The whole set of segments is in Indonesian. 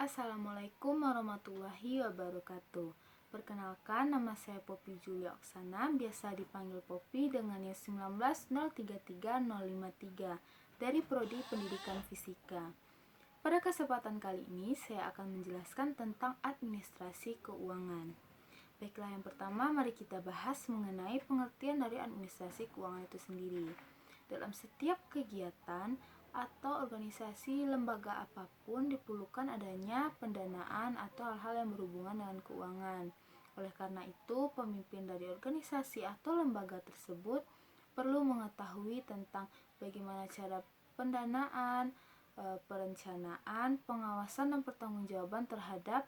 Assalamualaikum warahmatullahi wabarakatuh. Perkenalkan, nama saya Poppy Julia Oksana, biasa dipanggil Poppy dengan NIM 1903353 dari Prodi Pendidikan Fisika. Pada kesempatan kali ini, saya akan menjelaskan tentang administrasi keuangan. Baiklah, yang pertama mari kita bahas mengenai pengertian dari administrasi keuangan itu sendiri. Dalam setiap kegiatan atau organisasi lembaga apapun diperlukan adanya pendanaan atau hal-hal yang berhubungan dengan keuangan. Oleh karena itu, pemimpin dari organisasi atau lembaga tersebut perlu mengetahui tentang bagaimana cara pendanaan, perencanaan, pengawasan dan pertanggungjawaban terhadap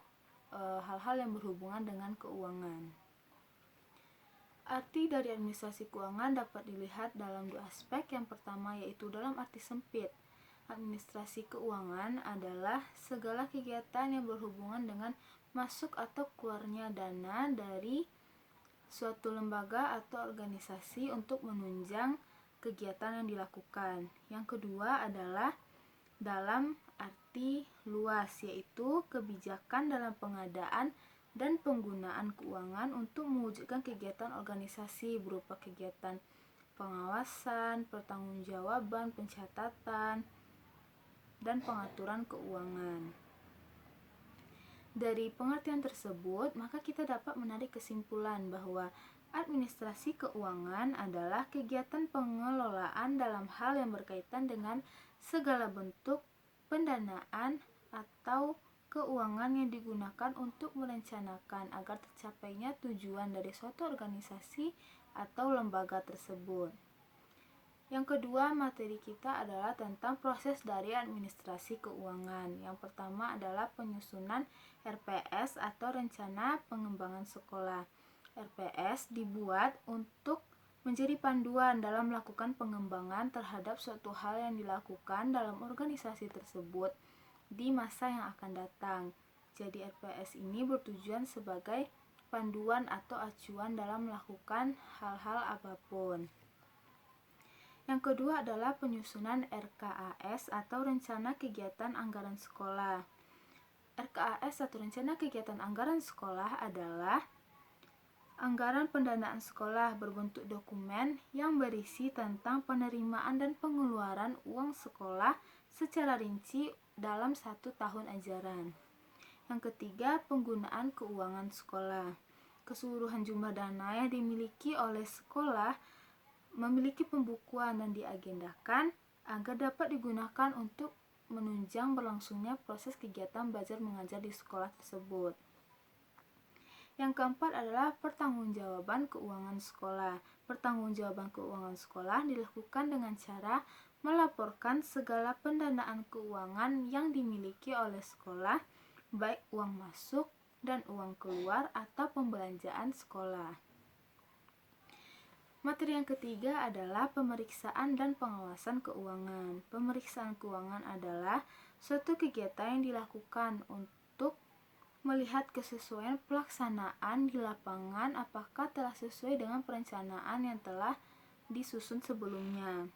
hal-hal yang berhubungan dengan keuangan. Arti dari administrasi keuangan dapat dilihat dalam dua aspek. Yang pertama yaitu dalam arti sempit. Administrasi keuangan adalah segala kegiatan yang berhubungan dengan masuk atau keluarnya dana dari suatu lembaga atau organisasi untuk menunjang kegiatan yang dilakukan. Yang kedua adalah dalam arti luas, yaitu kebijakan dalam pengadaan dan penggunaan keuangan untuk mewujudkan kegiatan organisasi berupa kegiatan pengawasan, pertanggungjawaban, pencatatan, dan pengaturan keuangan. Dari pengertian tersebut, maka kita dapat menarik kesimpulan bahwa administrasi keuangan adalah kegiatan pengelolaan dalam hal yang berkaitan dengan segala bentuk pendanaan atau keuangan yang digunakan untuk merencanakan agar tercapainya tujuan dari suatu organisasi atau lembaga tersebut. Yang kedua, materi kita adalah tentang proses dari administrasi keuangan. Yang pertama adalah penyusunan RPS atau Rencana Pengembangan Sekolah. RPS dibuat untuk menjadi panduan dalam melakukan pengembangan terhadap suatu hal yang dilakukan dalam organisasi tersebut di masa yang akan datang. Jadi RPS ini bertujuan sebagai panduan atau acuan dalam melakukan hal-hal apapun. Yang kedua adalah penyusunan RKAS atau Rencana Kegiatan Anggaran Sekolah. RKAS atau Rencana Kegiatan Anggaran Sekolah adalah anggaran pendanaan sekolah berbentuk dokumen yang berisi tentang penerimaan dan pengeluaran uang sekolah secara rinci dalam 1 tahun ajaran. Yang ketiga, penggunaan keuangan sekolah. Keseluruhan jumlah dana yang dimiliki oleh sekolah memiliki pembukuan dan diagendakan agar dapat digunakan untuk menunjang berlangsungnya proses kegiatan belajar mengajar di sekolah tersebut. Yang keempat adalah pertanggungjawaban keuangan sekolah. Pertanggungjawaban keuangan sekolah dilakukan dengan cara melaporkan segala pendanaan keuangan yang dimiliki oleh sekolah, baik uang masuk dan uang keluar atau pembelanjaan sekolah. Materi yang ketiga adalah pemeriksaan dan pengawasan keuangan. Pemeriksaan keuangan adalah suatu kegiatan yang dilakukan untuk melihat kesesuaian pelaksanaan di lapangan apakah telah sesuai dengan perencanaan yang telah disusun sebelumnya.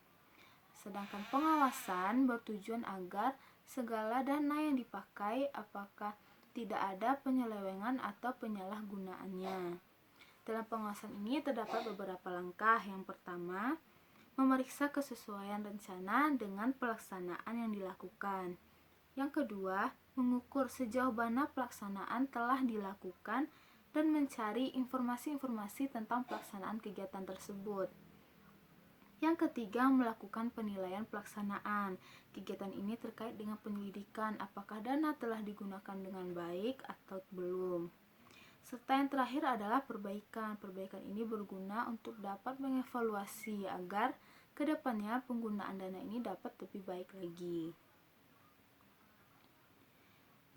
Sedangkan pengawasan bertujuan agar segala dana yang dipakai apakah tidak ada penyelewengan atau penyalahgunaannya. Dalam pengawasan ini terdapat beberapa langkah. Yang pertama, memeriksa kesesuaian rencana dengan pelaksanaan yang dilakukan. Yang kedua, mengukur sejauh mana pelaksanaan telah dilakukan dan mencari informasi-informasi tentang pelaksanaan kegiatan tersebut. Yang ketiga, melakukan penilaian pelaksanaan. Kegiatan ini terkait dengan penyelidikan apakah dana telah digunakan dengan baik atau belum. Serta yang terakhir adalah perbaikan. Perbaikan ini berguna untuk dapat mengevaluasi agar kedepannya penggunaan dana ini dapat lebih baik lagi.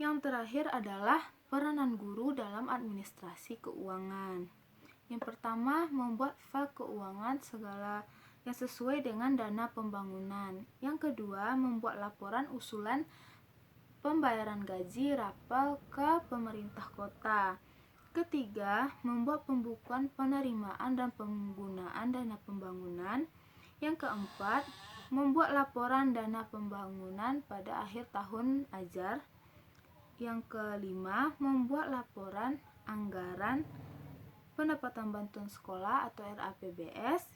Yang terakhir adalah peranan guru dalam administrasi keuangan. Yang pertama, membuat file keuangan segala yang sesuai dengan dana pembangunan. Yang kedua, membuat laporan usulan pembayaran gaji rapel ke pemerintah kota. Ketiga, membuat pembukuan penerimaan dan penggunaan dana pembangunan. Yang keempat, membuat laporan dana pembangunan pada akhir tahun ajar. Yang kelima, membuat laporan anggaran pendapatan bantuan sekolah atau RAPBS.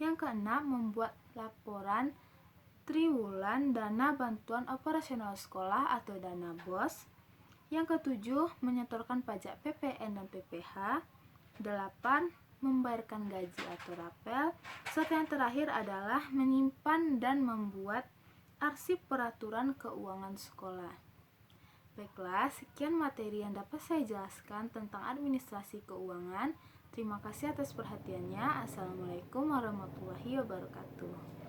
Yang keenam, membuat laporan triwulan dana bantuan operasional sekolah atau dana BOS. Yang ketujuh, menyetorkan pajak PPN dan PPh. 8. Membayarkan gaji atau rapel. Serta yang terakhir adalah menyimpan dan membuat arsip peraturan keuangan sekolah. Baiklah, sekian materi yang dapat saya jelaskan tentang administrasi keuangan. Terima kasih atas perhatiannya. Assalamualaikum warahmatullahi wabarakatuh.